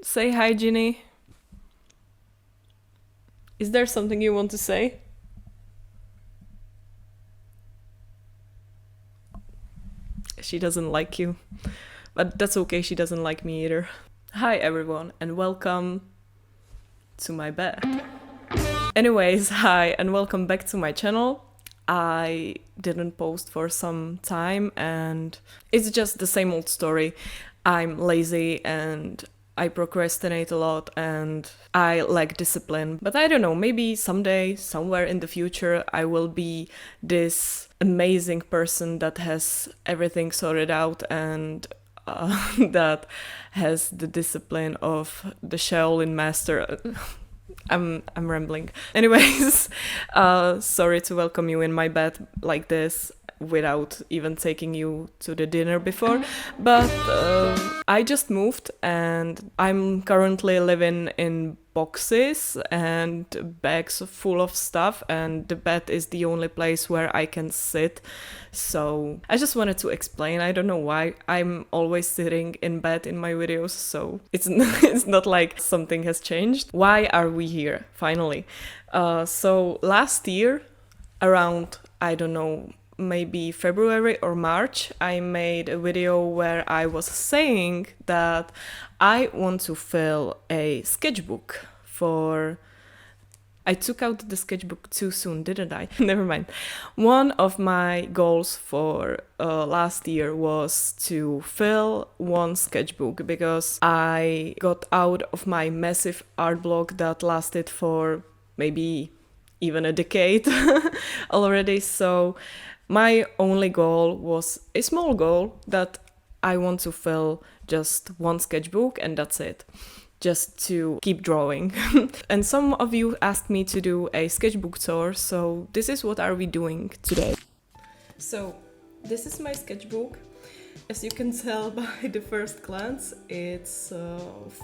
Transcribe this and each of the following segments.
Say hi, Ginny. Is there something you want to say? She doesn't like you. But that's okay, she doesn't like me either. Hi everyone, and welcome to my bed. Anyways, hi and welcome back to my channel. I didn't post for some time and it's just the same old story. I'm lazy and I procrastinate a lot and I lack discipline. But I don't know, maybe someday, somewhere in the future, I will be this amazing person that has everything sorted out and that has the discipline of the Shaolin master. I'm rambling. Anyways, sorry to welcome you in my bed like this without even taking you to the dinner before, but I just moved and I'm currently living in boxes and bags full of stuff, and the bed is the only place where I can sit. So I just wanted to explain. I don't know why I'm always sitting in bed in my videos, so it's not like something has changed. Why are we here finally? So last year, around, I don't know, maybe February or March, I made a video where I was saying that I want to fill a sketchbook for... I took out the sketchbook too soon, didn't I? Never mind. One of my goals for last year was to fill one sketchbook because I got out of my massive art block that lasted for maybe even a decade already. So my only goal was a small goal that I want to fill just one sketchbook and that's it. Just to keep drawing. And some of you asked me to do a sketchbook tour, so this is what are we doing today. So this is my sketchbook. As you can tell by the first glance, it's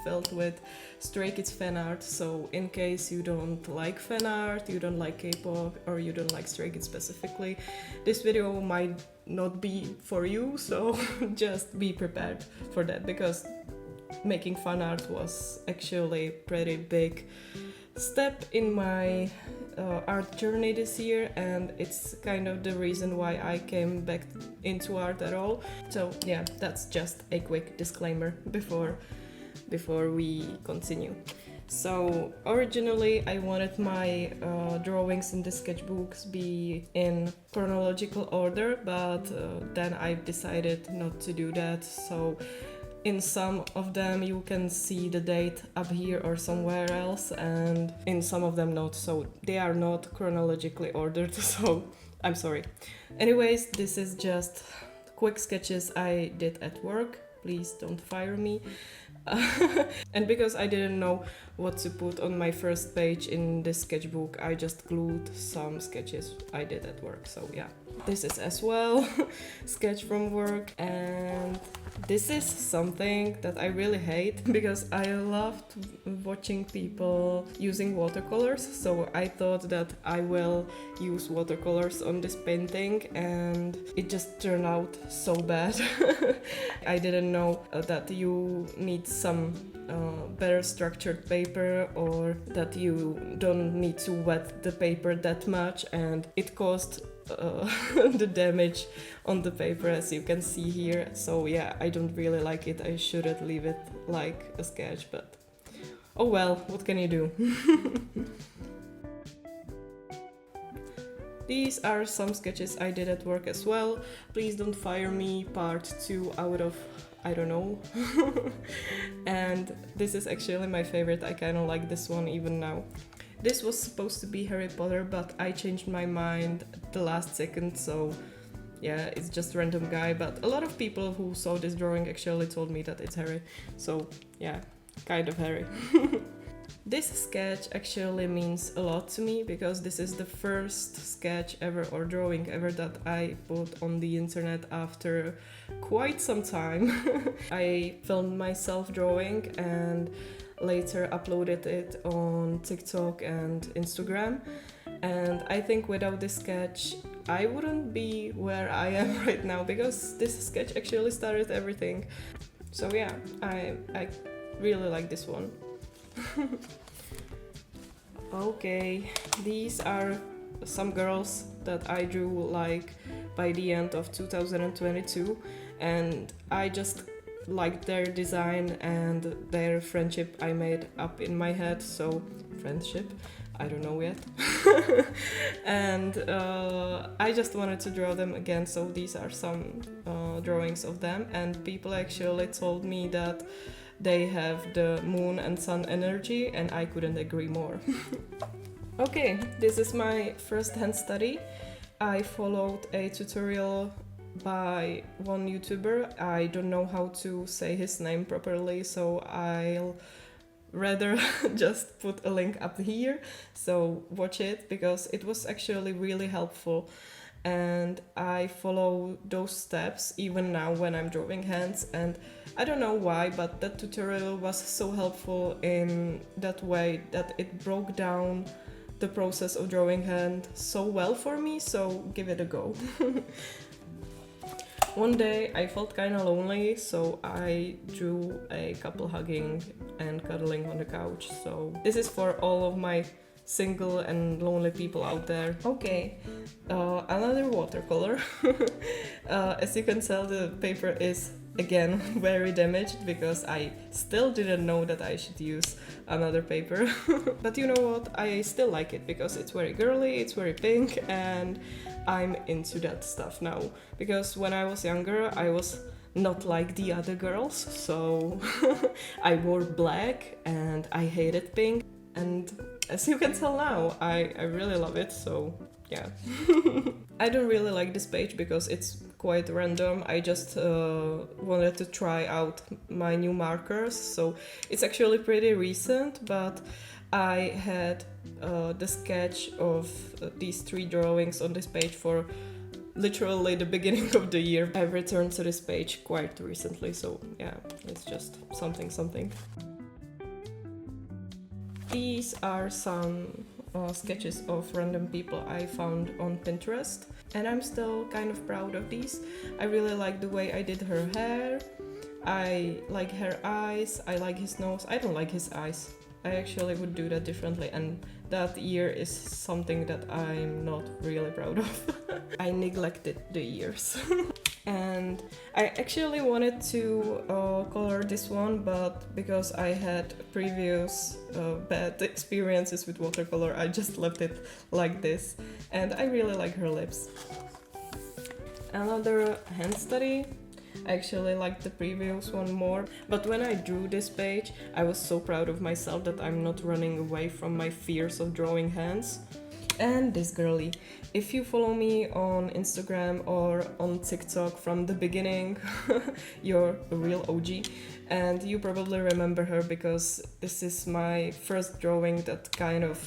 filled with Stray Kids fan art, so in case you don't like fan art, you don't like K-pop, or you don't like Stray Kids specifically, this video might not be for you, so just be prepared for that, because making fan art was actually a pretty big step in my art journey this year, and it's kind of the reason why I came back into art at all. So yeah, that's just a quick disclaimer before we continue. So originally I wanted my drawings in the sketchbooks be in chronological order, but then I've decided not to do that. So in some of them you can see the date up here or somewhere else, and in some of them not, so they are not chronologically ordered, so I'm sorry. Anyways, this is just quick sketches I did at work, please don't fire me. And because I didn't know what to put on my first page in this sketchbook, I just glued some sketches I did at work, so yeah. This is as well sketch from work, and this is something that I really hate because I loved watching people using watercolors, so I thought that I will use watercolors on this painting and it just turned out so bad. I didn't know that you need some better structured paper, or that you don't need to wet the paper that much, and it caused the damage on the paper, as you can see here. So yeah, I don't really like it. I shouldn't leave it like a sketch, but oh well, what can you do? These are some sketches I did at work as well. Please don't fire me, part 2 out of I don't know. And this is actually my favorite. I kind of like this one even now. This was supposed to be Harry Potter, but I changed my mind at the last second, so yeah, it's just a random guy. But a lot of people who saw this drawing actually told me that it's Harry, so yeah, kind of Harry. This sketch actually means a lot to me because this is the first sketch ever or drawing ever that I put on the internet after quite some time. I filmed myself drawing and later uploaded it on TikTok and Instagram, and I think without this sketch I wouldn't be where I am right now, because this sketch actually started everything. So yeah, I really like this one. Okay, these are some girls that I drew like by the end of 2022, and I just liked their design and their friendship I made up in my head. So friendship, I don't know yet. And I just wanted to draw them again, so these are some drawings of them, and people actually told me that they have the moon and sun energy, and I couldn't agree more. Okay, this is my first hand study. I followed a tutorial by one YouTuber. I don't know how to say his name properly, so I'll rather just put a link up here, so watch it, because it was actually really helpful, and I follow those steps even now when I'm drawing hands. And I don't know why, but that tutorial was so helpful in that way that it broke down the process of drawing hand so well for me, so give it a go. One day I felt kinda lonely, so I drew a couple hugging and cuddling on the couch. So this is for all of my single and lonely people out there. Okay, another watercolor. As you can tell, the paper is again very damaged, because I still didn't know that I should use another paper. But you know what, I still like it because it's very girly, it's very pink, and I'm into that stuff now. Because when I was younger, I was not like the other girls, so I wore black and I hated pink, and as you can tell now, I really love it, so yeah. I don't really like this page because it's quite random. I just wanted to try out my new markers, so it's actually pretty recent, but I had the sketch of these 3 drawings on this page for literally the beginning of the year. I've returned to this page quite recently, so yeah, it's just something. These are some sketches of random people I found on Pinterest, and I'm still kind of proud of these. I really like the way I did her hair, I like her eyes, I like his nose. I don't like his eyes. I actually would do that differently, and that ear is something that I'm not really proud of. I neglected the ears. And I actually wanted to color this one, but because I had previous bad experiences with watercolor, I just left it like this. And I really like her lips. Another hand study. I actually liked the previous one more, but when I drew this page, I was so proud of myself that I'm not running away from my fears of drawing hands. And this girly. If you follow me on Instagram or on TikTok from the beginning, you're a real OG, and you probably remember her because this is my first drawing that kind of,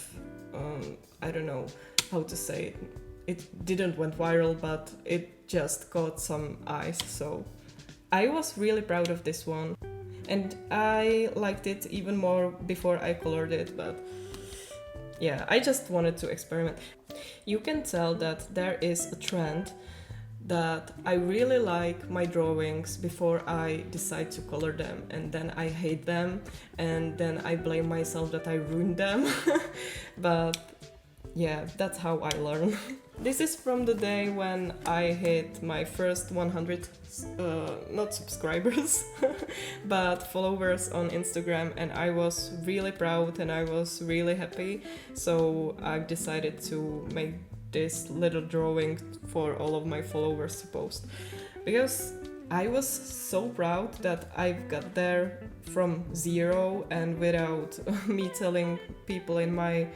I don't know how to say it. It didn't went viral, but it just caught some eyes, so I was really proud of this one. And I liked it even more before I colored it, but yeah, I just wanted to experiment. You can tell that there is a trend that I really like my drawings before I decide to color them, and then I hate them, and then I blame myself that I ruined them. But yeah, that's how I learn. This is from the day when I hit my first 100, not subscribers, but followers on Instagram, and I was really proud and I was really happy. So I've decided to make this little drawing for all of my followers to post, because I was so proud that I've got there from zero and without me telling people in my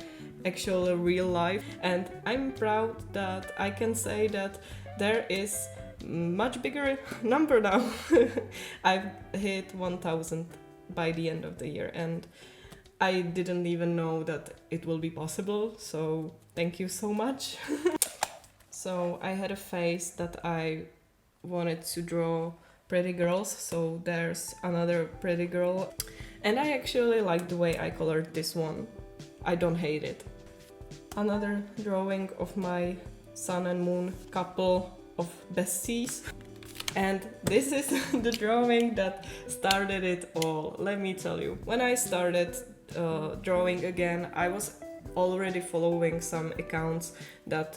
actual real life. And I'm proud that I can say that there is much bigger number now. I've hit 1000 by the end of the year, and I didn't even know that it will be possible, so thank you so much. So I had a phase that I wanted to draw pretty girls, so there's another pretty girl, and I actually like the way I colored this one. I don't hate it. Another drawing of my sun and moon couple of besties. And this is the drawing that started it all, let me tell you. When I started drawing again, I was already following some accounts that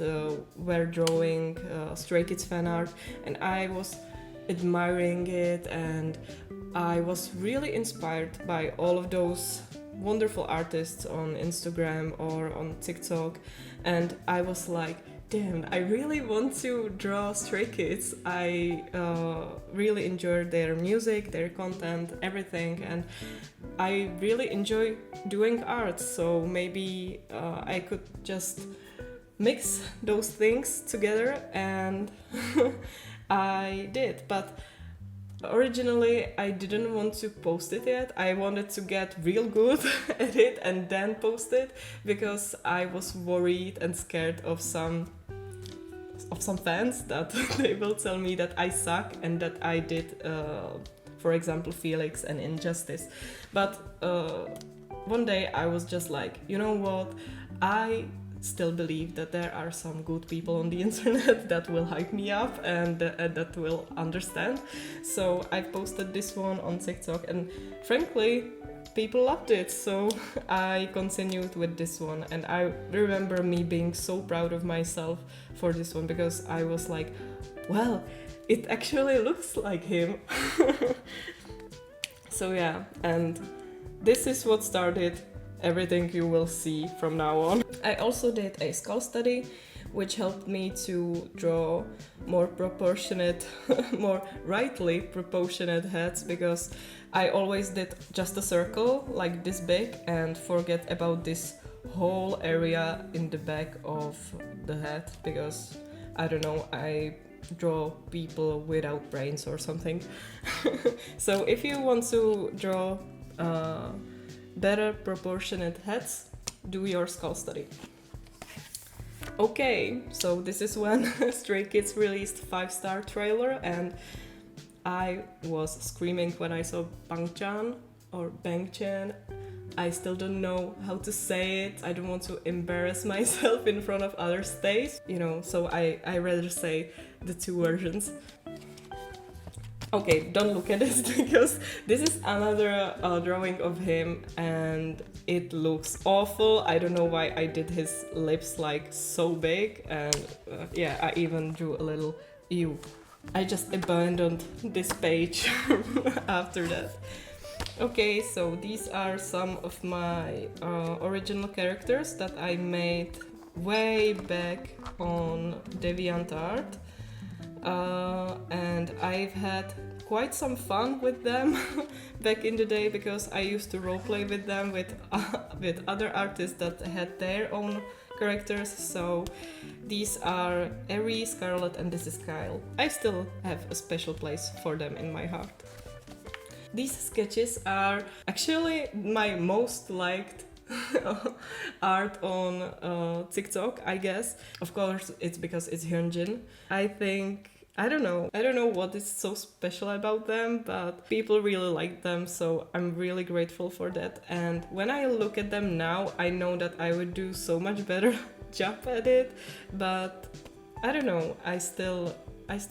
were drawing Stray Kids fan art, and I was admiring it, and I was really inspired by all of those wonderful artists on Instagram or on TikTok, and I was like, damn, I really want to draw Stray Kids. I really enjoy their music, their content, everything, and I really enjoy doing art, so maybe I could just mix those things together, and I did. But originally I didn't want to post it yet. I wanted to get real good at it and then post it, because I was worried and scared of some fans that they will tell me that I suck and that I did for example Felix and Injustice. But one day I was just like, you know what, I still believe that there are some good people on the internet that will hype me up and that will understand. So I posted this one on TikTok, and frankly people loved it, so I continued with this one. And I remember me being so proud of myself for this one, because I was like, well, it actually looks like him. So yeah, and this is what started everything you will see from now on. I also did a skull study, which helped me to draw more proportionate, more rightly proportionate heads, because I always did just a circle like this big and forget about this whole area in the back of the head, because I don't know, I draw people without brains or something. So if you want to draw better proportionate heads, do your skull study. Okay, so this is when Stray Kids released 5-star trailer, and I was screaming when I saw Bangchan or Bangchan. I still don't know how to say it. I don't want to embarrass myself in front of other stays, you know, so I rather say the two versions. Okay, don't look at it, because this is another drawing of him and it looks awful. I don't know why I did his lips like so big, and yeah, I even drew a little ew. I just abandoned this page after that. Okay, so these are some of my original characters that I made way back on DeviantArt. And I've had quite some fun with them back in the day, because I used to roleplay with them with other artists that had their own characters. So these are Eri, Scarlett, and this is Kyle. I still have a special place for them in my heart. These sketches are actually my most liked art on TikTok, I guess. Of course, it's because it's Hyunjin. I don't know what is so special about them, but people really like them, so I'm really grateful for that. And when I look at them now, I know that I would do so much better job at it, but I don't know, I still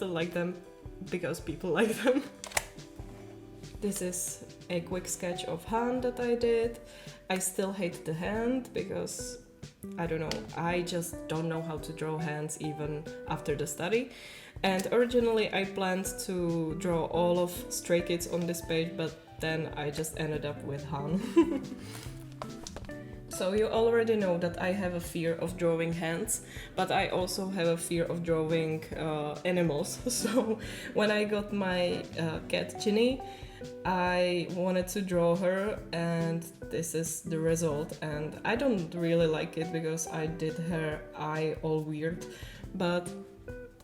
like them because people like them. This is a quick sketch of Han that I did. I still hate the hand because, I don't know, I just don't know how to draw hands even after the study. And originally I planned to draw all of Stray Kids on this page, but then I just ended up with Han. So you already know that I have a fear of drawing hands, but I also have a fear of drawing animals. So when I got my cat Ginny, I wanted to draw her, and this is the result. And I don't really like it because I did her eye all weird, but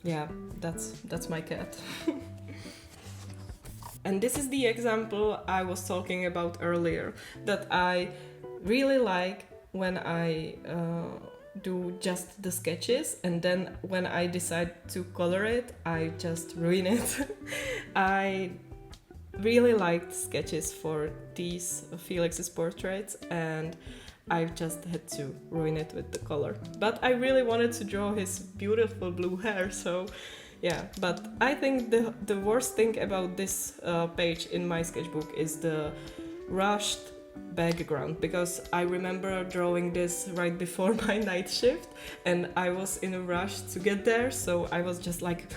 yeah, that's my cat. And this is the example I was talking about earlier, that I really like when I do just the sketches, and then when I decide to color it, I just ruin it. I really liked sketches for these Felix's portraits, and I just had to ruin it with the color. But I really wanted to draw his beautiful blue hair, so Yeah, but I think the worst thing about this page in my sketchbook is the rushed background, because I remember drawing this right before my night shift and I was in a rush to get there, so I was just like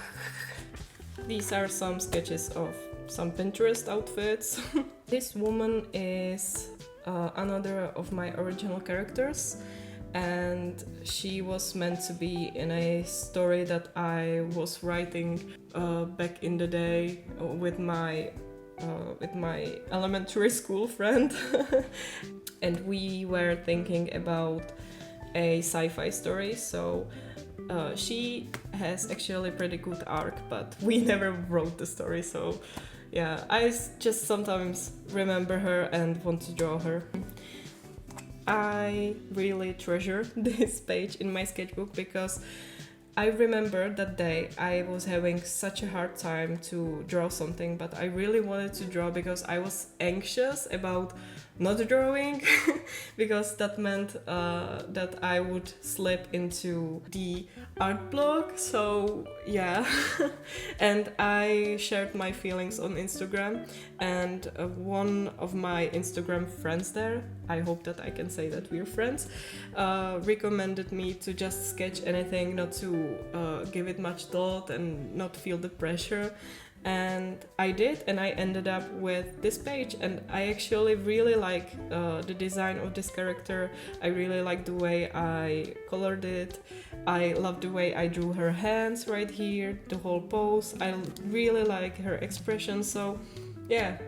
these are some sketches of some Pinterest outfits. This woman is another of my original characters, and she was meant to be in a story that I was writing back in the day with my elementary school friend. And we were thinking about a sci-fi story, so she has actually a pretty good arc, but we never wrote the story, so yeah, I just sometimes remember her and want to draw her. I really treasure this page in my sketchbook because I remember that day I was having such a hard time to draw something, but I really wanted to draw because I was anxious about not drawing because that meant that I would slip into the art block. So yeah, and I shared my feelings on Instagram, and one of my Instagram friends there, I hope that I can say that we're friends, recommended me to just sketch anything, not to give it much thought and not feel the pressure. And I did, and I ended up with this page, and I actually really like the design of this character. I really like the way I colored it. I love the way I drew her hands right here, the whole pose. I really like her expression, so yeah,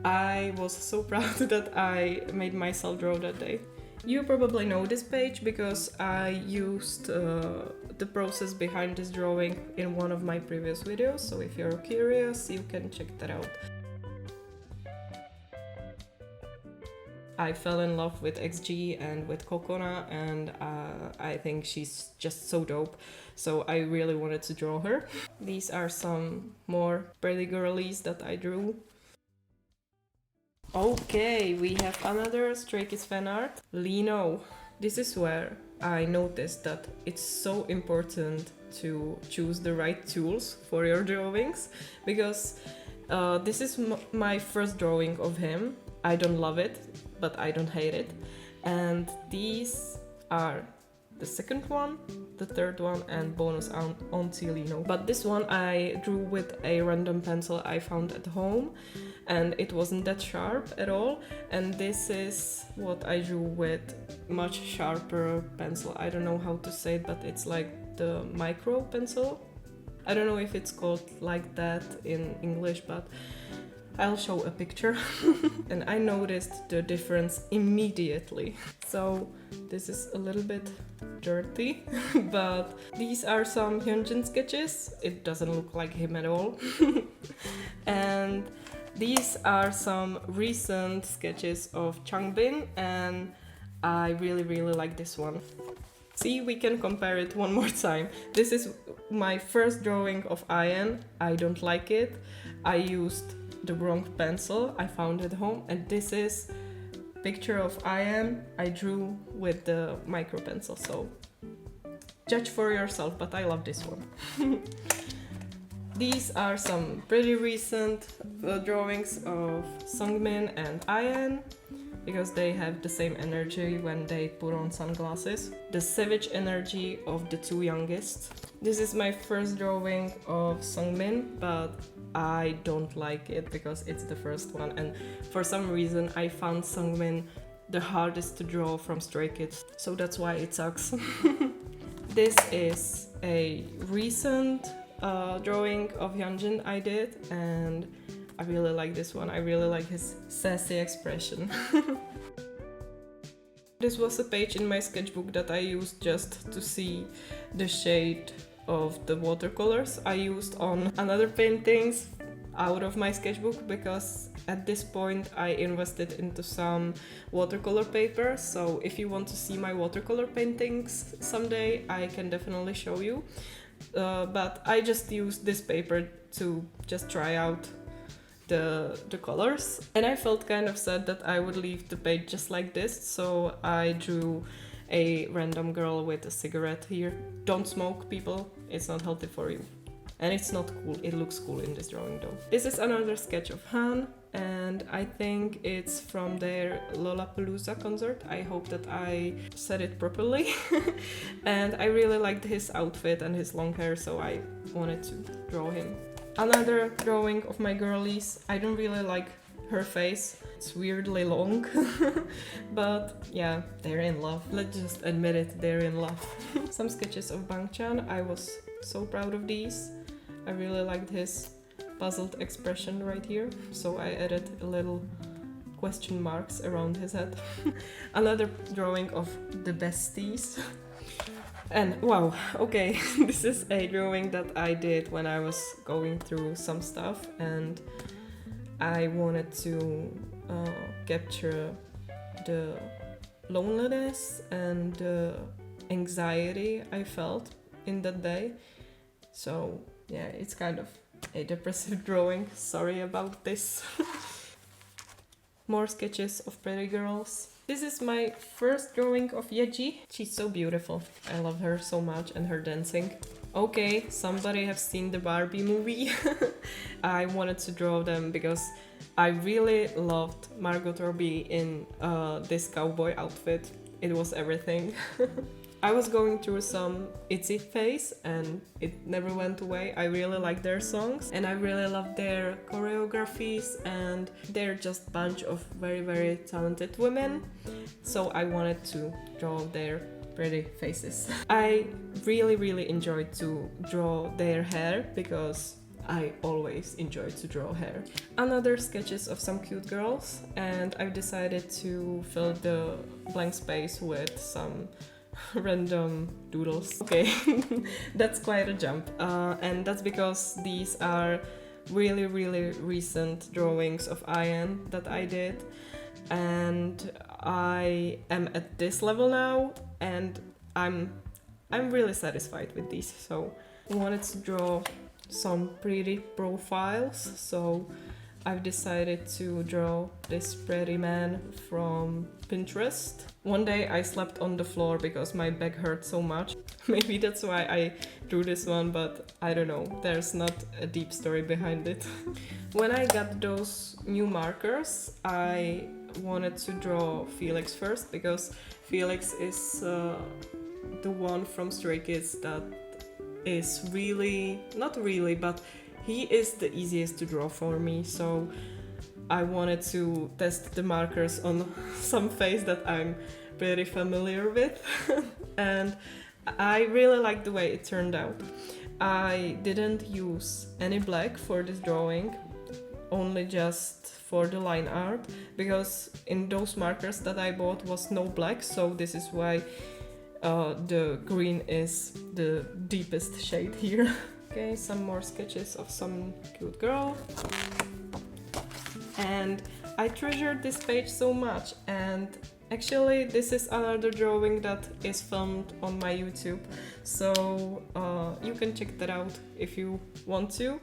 I was so proud that I made myself draw that day. You probably know this page because I used the process behind this drawing in one of my previous videos, so if you're curious, you can check that out. I fell in love with XG and with Kokona, and I think she's just so dope, so I really wanted to draw her. These are some more pretty girlies that I drew. Okay, we have another Stray Kids fan art, Lino. This is where I noticed that it's so important to choose the right tools for your drawings, because this is my first drawing of him. I don't love it, but I don't hate it. And these are the second one, the third one, and bonus on Lino. But this one I drew with a random pencil I found at home, and it wasn't that sharp at all. And this is what I drew with much sharper pencil. I don't know how to say it, but it's like the micro pencil. I don't know if it's called like that in English, but I'll show a picture. And I noticed the difference immediately. So this is a little bit dirty, but these are some Hyunjin sketches. It doesn't look like him at all. And these are some recent sketches of Changbin, and I really like this one. See, we can compare it one more time. This is my first drawing of Ian. I don't like it. I used the wrong pencil I found at home, and this is picture of Ian I drew with the micro pencil, so judge for yourself, but I love this one. These are some pretty recent drawings of Sungmin and Ian, because they have the same energy when they put on sunglasses. The savage energy of the two youngest. This is my first drawing of Sungmin, but I don't like it because it's the first one, and for some reason I found Sungmin the hardest to draw from Stray Kids, so that's why it sucks. This is a recent drawing of Hyunjin I did, and I really like this one. I really like his sassy expression. This was a page in my sketchbook that I used just to see the shade of the watercolors I used on another paintings out of my sketchbook, because at this point I invested into some watercolor paper, so if you want to see my watercolor paintings someday, I can definitely show you. But I just used this paper to just try out the colors, and I felt kind of sad that I would leave the page just like this, so I drew a random girl with a cigarette here. Don't smoke, people, it's not healthy for you. and it's not cool. It looks cool in this drawing though. This is another sketch of Han, and I think it's from their Lollapalooza concert. I hope that I said it properly. And I really liked his outfit and his long hair, so I wanted to draw him. Another drawing of my girlies. I don't really like her face. It's weirdly long. But yeah, they're in love. Let's just admit it, they're in love. Some sketches of Bang-chan. I was so proud of these. I really liked his puzzled expression right here, so I added a little question marks around his head. Another drawing of the besties. And wow, okay, this is a drawing that I did when I was going through some stuff, and I wanted to capture the loneliness and the anxiety I felt in that day. So yeah, it's kind of a depressive drawing. Sorry about this. More sketches of pretty girls. This is my first drawing of Yeji. She's so beautiful. I love her so much and her dancing. Okay, somebody have seen the Barbie movie. I wanted to draw them because I really loved Margot Robbie in this cowboy outfit. It was everything. I was going through some ITZY phase and it never went away. I really like their songs and I really love their choreographies, and they're just a bunch of very, very talented women. So I wanted to draw their pretty faces. I really, really enjoyed to draw their hair because I always enjoy to draw hair. Another sketches of some cute girls, and I've decided to fill the blank space with some random doodles. Okay, that's quite a jump, and that's because these are really, really recent drawings of Ian that I did, and I am at this level now, and I'm really satisfied with these. So I wanted to draw some pretty profiles, so I've decided to draw this pretty man from Pinterest. One day I slept on the floor because my back hurt so much. Maybe that's why I drew this one, but I don't know. There's not a deep story behind it. When I got those new markers, I wanted to draw Felix first because Felix is the one from Stray Kids that is really, not really, but he is the easiest to draw for me, so I wanted to test the markers on some face that I'm pretty familiar with. And I really like the way it turned out. I didn't use any black for this drawing, only just for the line art, because in those markers that I bought was no black, so this is why the green is the deepest shade here. Okay, some more sketches of some cute girl. And I treasured this page so much, and actually this is another drawing that is filmed on my YouTube, so you can check that out if you want to,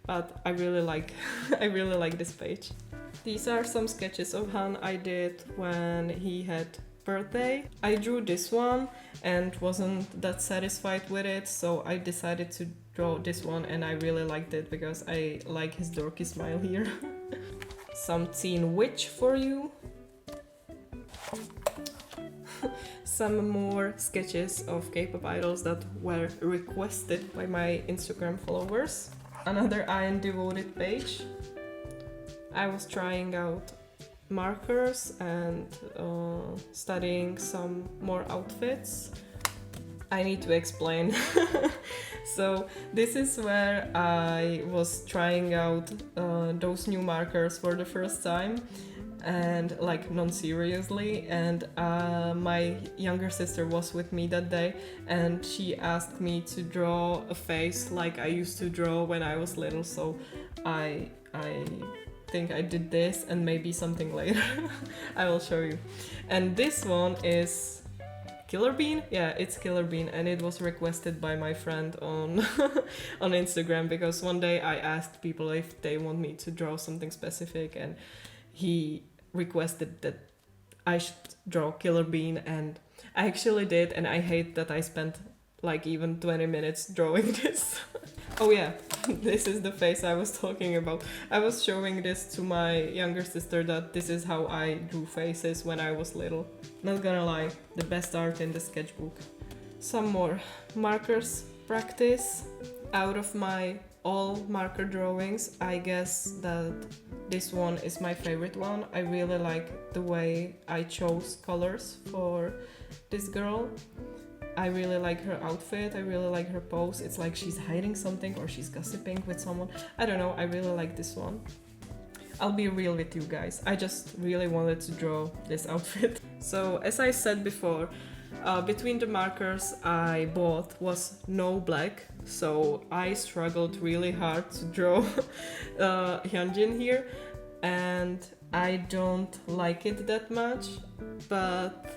but I really like I really like this page. These are some sketches of Han I did when he had birthday. I drew this one and wasn't that satisfied with it, so I decided to draw this one, and I really liked it because I like his dorky smile here. Some teen witch for you. Some more sketches of K-pop idols that were requested by my Instagram followers. Another Ian devoted page. I was trying out markers and studying some more outfits. I need to explain. So this is where I was trying out those new markers for the first time, and like non-seriously, and my younger sister was with me that day, and she asked me to draw a face like I used to draw when I was little, so I think I did this and maybe something later. I will show you. And this one is Killer Bean? Yeah, it's Killer Bean, and it was requested by my friend on on Instagram, because one day I asked people if they want me to draw something specific, and he requested that I should draw Killer Bean, and I actually did, and I hate that I spent like even 20 minutes drawing this. Oh yeah, this is the face I was talking about. I was showing this to my younger sister that this is how I drew faces when I was little. Not gonna lie, the best art in the sketchbook. Some more markers practice. Out of my all marker drawings, I guess that this one is my favorite one. I really like the way I chose colors for this girl. I really like her outfit, I really like her pose. It's like she's hiding something or she's gossiping with someone. I don't know, I really like this one. I'll be real with you guys, I just really wanted to draw this outfit. So as I said before, between the markers I bought was no black, so I struggled really hard to draw Hyunjin here, and I don't like it that much, but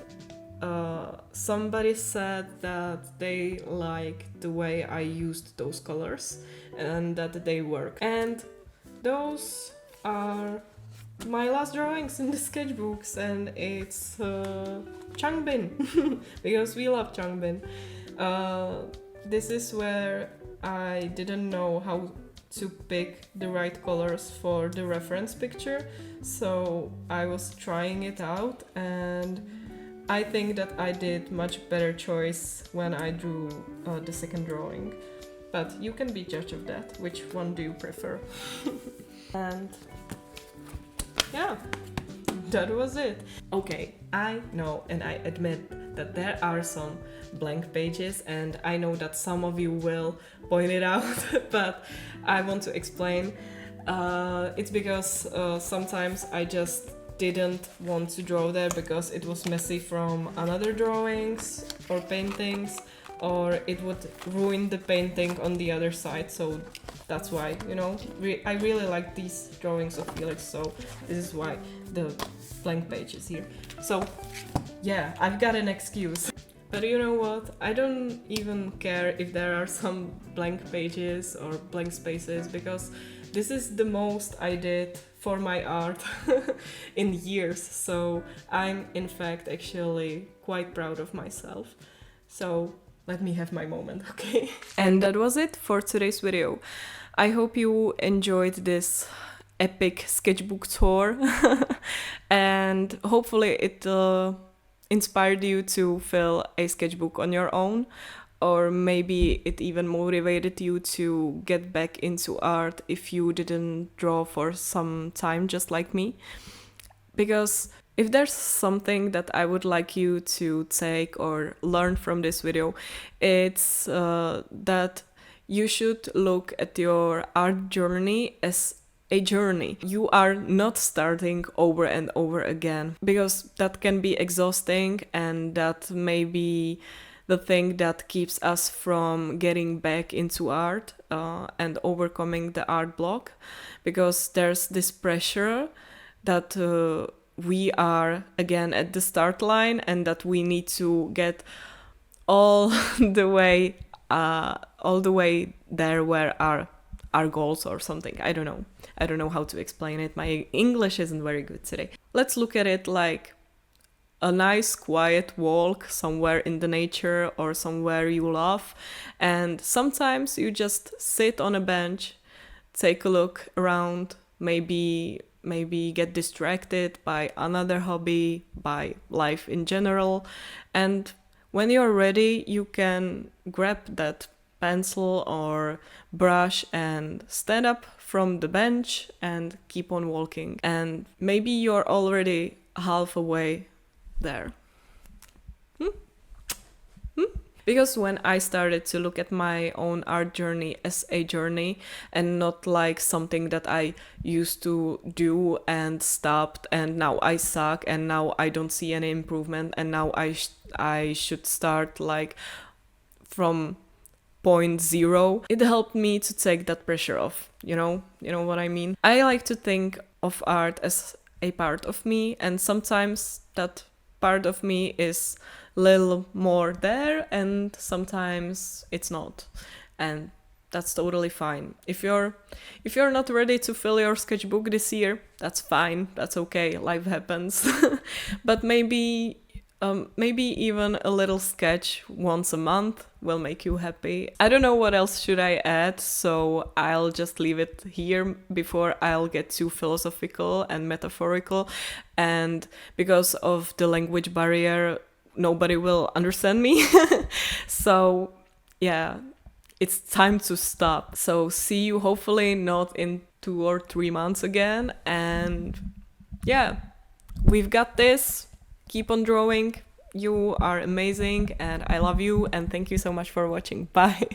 somebody said that they like the way I used those colors and that they work. And those are my last drawings in the sketchbooks, and it's Changbin because we love Changbin. This is where I didn't know how to pick the right colors for the reference picture, so I was trying it out, and I think that I did much better choice when I drew the second drawing. But you can be judge of that. Which one do you prefer? And yeah, that was it. Okay, I know and I admit that there are some blank pages, and I know that some of you will point it out, but I want to explain. It's because sometimes I just didn't want to draw there because it was messy from another drawings or paintings, or it would ruin the painting on the other side, so that's why, you know, I really like these drawings of Felix, so this is why the blank page is here. So yeah, I've got an excuse. But you know what, I don't even care if there are some blank pages or blank spaces, because this is the most I did for my art in years, so I'm in fact actually quite proud of myself. So let me have my moment, okay? And that was it for today's video. I hope you enjoyed this epic sketchbook tour and hopefully it inspired you to fill a sketchbook on your own, or maybe it even motivated you to get back into art if you didn't draw for some time just like me. Because if there's something that I would like you to take or learn from this video, it's that you should look at your art journey as a journey. You are not starting over and over again, because that can be exhausting, and that may be the thing that keeps us from getting back into art and overcoming the art block, because there's this pressure that we are again at the start line and that we need to get all the way there where our goals or something. I don't know how to explain it. My English isn't very good today. Let's look at it like a nice quiet walk somewhere in the nature or somewhere you love, and sometimes you just sit on a bench, take a look around, maybe get distracted by another hobby, by life in general, and when you're ready you can grab that pencil or brush and stand up from the bench and keep on walking, and maybe you're already halfway there. Because when I started to look at my own art journey as a journey and not like something that I used to do and stopped and now I suck and now I don't see any improvement and now I should start like from point zero, it helped me to take that pressure off, you know what I mean? I like to think of art as a part of me, and sometimes that part of me is a little more there and sometimes it's not, and that's totally fine. If you're not ready to fill your sketchbook this year, that's fine, that's okay, life happens. But maybe Maybe even a little sketch once a month will make you happy. I don't know what else should I add, so I'll just leave it here before I'll get too philosophical and metaphorical. And because of the language barrier, nobody will understand me. So yeah, it's time to stop. So see you hopefully not in 2 or 3 months again. And yeah, we've got this. Keep on drawing. You are amazing and I love you, and thank you so much for watching. Bye.